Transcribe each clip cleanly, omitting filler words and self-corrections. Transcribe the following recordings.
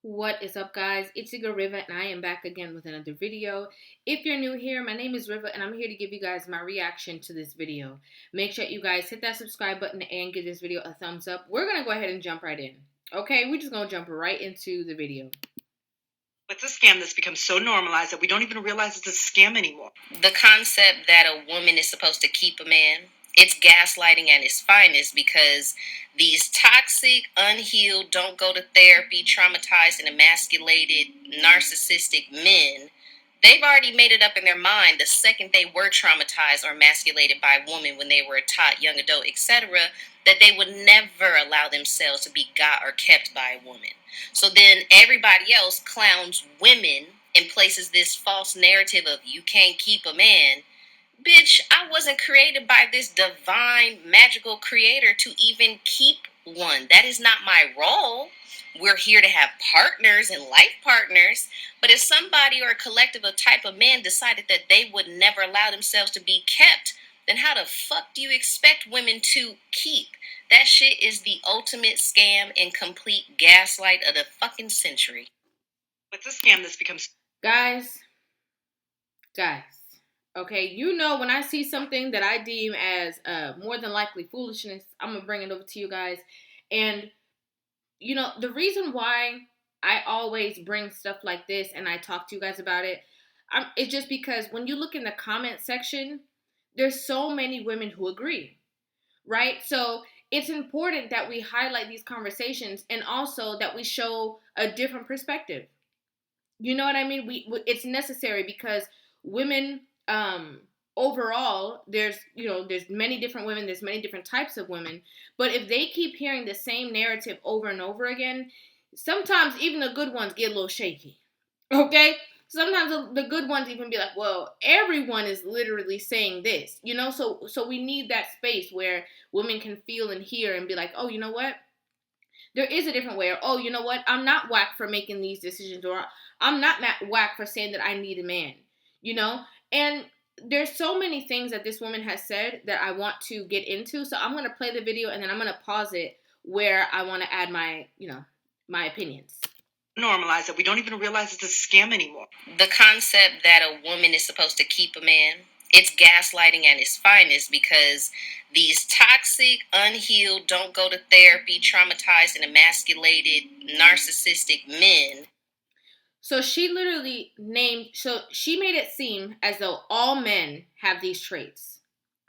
What is up, guys? It's your girl Riva, and I am back again with another video. If you're new here, my name is Riva, and I'm here to give you guys my reaction to this video. Make sure you guys hit that subscribe button and give this video a thumbs up. We're going to go ahead and jump right in. Okay, we're just going to jump right into the video. It's a scam that's become so normalized that we don't even realize it's a scam anymore. The concept that a woman is supposed to keep a man, it's gaslighting at its finest, because these toxic, unhealed, don't go to therapy, traumatized and emasculated, narcissistic men, they've already made it up in their mind the second they were traumatized or emasculated by a woman when they were a tot, young adult, etc., that they would never allow themselves to be got or kept by a woman. So then everybody else clowns women and places this false narrative of you can't keep a man. Bitch, I wasn't created by this divine, magical creator to even keep one. That is not my role. We're here to have partners and life partners. But if somebody or a collective of type of men decided that they would never allow themselves to be kept, then how the fuck do you expect women to keep? That shit is the ultimate scam and complete gaslight of the fucking century. It's a scam that's become... Guys, okay, when I see something that I deem as more than likely foolishness, I'm going to bring it over to you guys. And the reason why I always bring stuff like this and I talk to you guys about it, it's just because when you look in the comment section, there's so many women who agree, right? So it's important that we highlight these conversations and also that we show a different perspective. You know what I mean? It's necessary because women, overall, there's many different women, there's many different types of women, but if they keep hearing the same narrative over and over again, sometimes even the good ones get a little shaky. Okay? Sometimes the good ones even be like, well, everyone is literally saying this, so we need that space where women can feel and hear and be like, oh, you know what? There is a different way. Or, oh, you know what? I'm not whack for making these decisions, or I'm not whack for saying that I need a man, And there's so many things that this woman has said that I want to get into. So I'm going to play the video and then I'm going to pause it where I want to add my opinions. Normalize that we don't even realize it's a scam anymore. The concept that a woman is supposed to keep a man, it's gaslighting at its finest, because these toxic, unhealed, don't go to therapy, traumatized and emasculated, narcissistic men. So she literally she made it seem as though all men have these traits,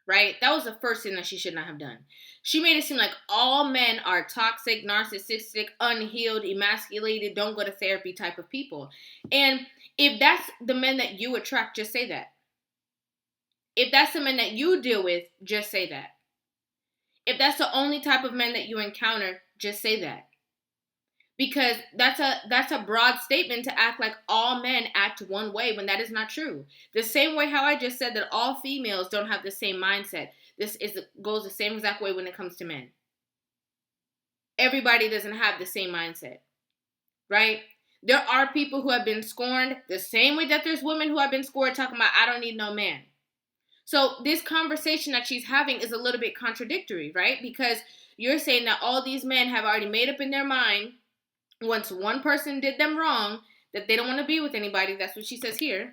right? That was the first thing that she should not have done. She made it seem like all men are toxic, narcissistic, unhealed, emasculated, don't go to therapy type of people. And if that's the men that you attract, just say that. If that's the men that you deal with, just say that. If that's the only type of men that you encounter, just say that. Because that's a broad statement to act like all men act one way when that is not true. The same way how I just said that all females don't have the same mindset. Goes the same exact way when it comes to men. Everybody doesn't have the same mindset, right? There are people who have been scorned the same way that there's women who have been scorned talking about, I don't need no man. So this conversation that she's having is a little bit contradictory, right? Because you're saying that all these men have already made up in their mind, once one person did them wrong, that they don't want to be with anybody. That's what she says here.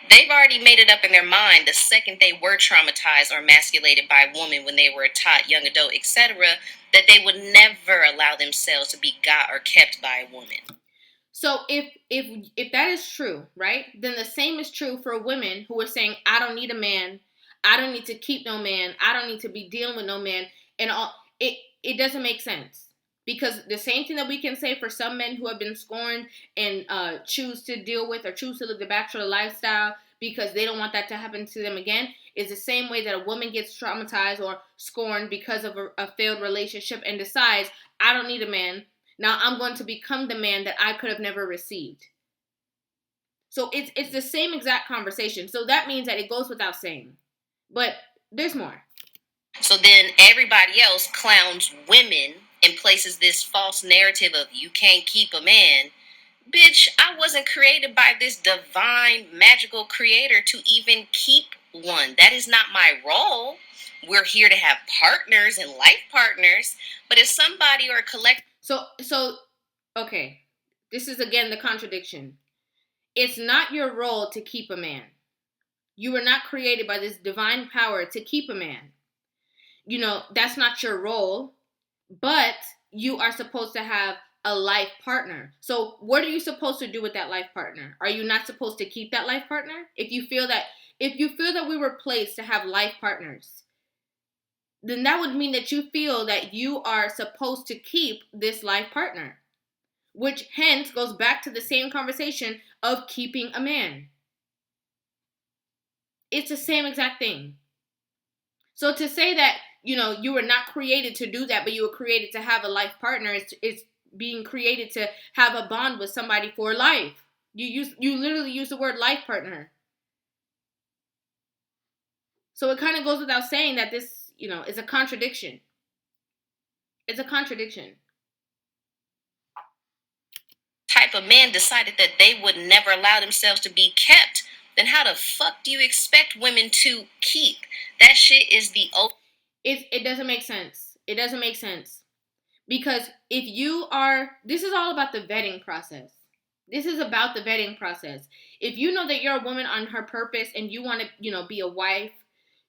They've already made it up in their mind the second they were traumatized or emasculated by a woman when they were a tot, young adult, etc., that they would never allow themselves to be got or kept by a woman. So if that is true, right, then the same is true for women who are saying, I don't need a man, I don't need to keep no man, I don't need to be dealing with no man, and all. It doesn't make sense. Because the same thing that we can say for some men who have been scorned and choose to deal with or choose to live the bachelor lifestyle because they don't want that to happen to them again is the same way that a woman gets traumatized or scorned because of a failed relationship and decides, I don't need a man. Now I'm going to become the man that I could have never received. So it's the same exact conversation. So that means that it goes without saying. But there's more. So then everybody else clowns women and places this false narrative of you can't keep a man. Bitch, I wasn't created by this divine, magical creator to even keep one. That is not my role. We're here to have partners and life partners. But if somebody or a collective... So, okay. This is again the contradiction. It's not your role to keep a man. You were not created by this divine power to keep a man. That's not your role, but you are supposed to have a life partner. So what are you supposed to do with that life partner? Are you not supposed to keep that life partner? If you feel that we were placed to have life partners, then that would mean that you feel that you are supposed to keep this life partner, which hence goes back to the same conversation of keeping a man. It's the same exact thing. So to say that, you were not created to do that, but you were created to have a life partner, it's being created to have a bond with somebody for life. You literally use the word life partner. So it kind of goes without saying that this, is a contradiction. It's a contradiction. Type of man decided that they would never allow themselves to be kept, then how the fuck do you expect women to keep? That shit is the It doesn't make sense. It doesn't make sense. Because this is all about the vetting process. This is about the vetting process. If you know that you're a woman on her purpose and you want to, be a wife,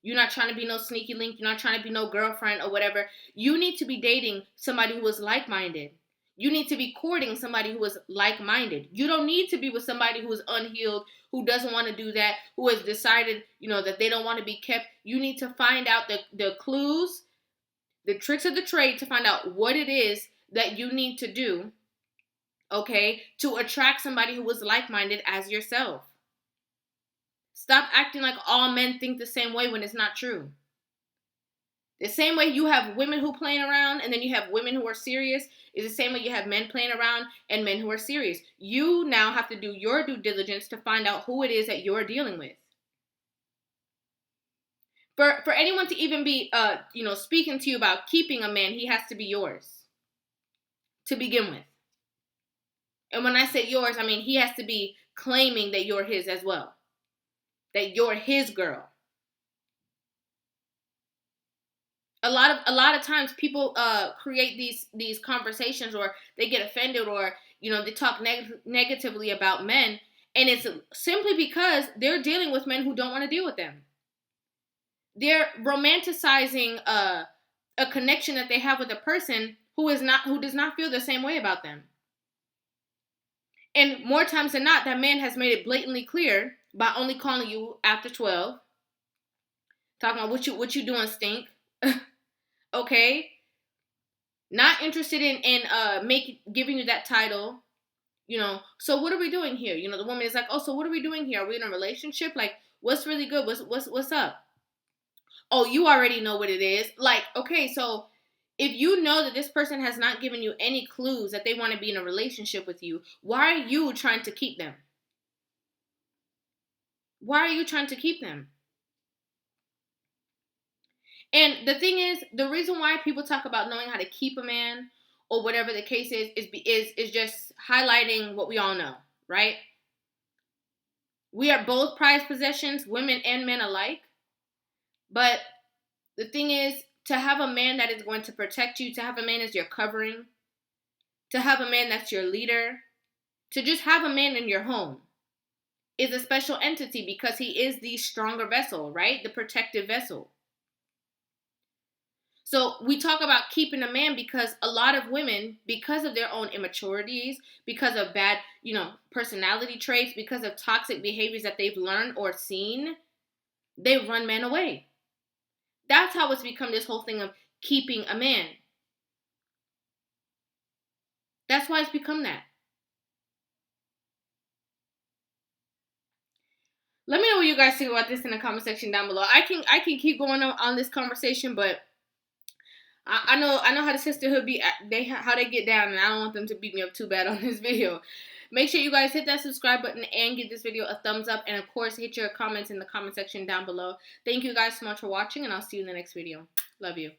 you're not trying to be no sneaky link, you're not trying to be no girlfriend or whatever, you need to be dating somebody who is like-minded. You need to be courting somebody who is like-minded. You don't need to be with somebody who is unhealed, who doesn't want to do that, who has decided, that they don't want to be kept. You need to find out the clues, the tricks of the trade to find out what it is that you need to do, okay, to attract somebody who is like-minded as yourself. Stop acting like all men think the same way when it's not true. The same way you have women who playing around and then you have women who are serious is the same way you have men playing around and men who are serious. You now have to do your due diligence to find out who it is that you're dealing with. For anyone to even be, speaking to you about keeping a man, he has to be yours to begin with. And when I say yours, I mean he has to be claiming that you're his as well, that you're his girl. A lot of times people create these conversations, or they get offended, or they talk negatively about men, and it's simply because they're dealing with men who don't want to deal with them. They're romanticizing a connection that they have with a person who does not feel the same way about them. And more times than not, that man has made it blatantly clear by only calling you after 12, talking about what you doing, stink. Okay, not interested in giving you that title. So what are we doing here? The woman is like, oh, so what are we doing here? Are we in a relationship? Like, what's really good? What's up? Oh, you already know what it is. Like, okay, so if you know that this person has not given you any clues that they want to be in a relationship with you, why are you trying to keep them? Why are you trying to keep them? And the thing is, the reason why people talk about knowing how to keep a man or whatever the case is just highlighting what we all know, right? We are both prized possessions, women and men alike. But the thing is, to have a man that is going to protect you, to have a man as your covering, to have a man that's your leader, to just have a man in your home is a special entity because he is the stronger vessel, right? The protective vessel. So we talk about keeping a man because a lot of women, because of their own immaturities, because of bad, personality traits, because of toxic behaviors that they've learned or seen, they run men away. That's how it's become this whole thing of keeping a man. That's why it's become that. Let me know what you guys think about this in the comment section down below. I can keep going on this conversation, but I know how the sisterhood be. How they get down, and I don't want them to beat me up too bad on this video. Make sure you guys hit that subscribe button and give this video a thumbs up, and of course hit your comments in the comment section down below. Thank you guys so much for watching, and I'll see you in the next video. Love you.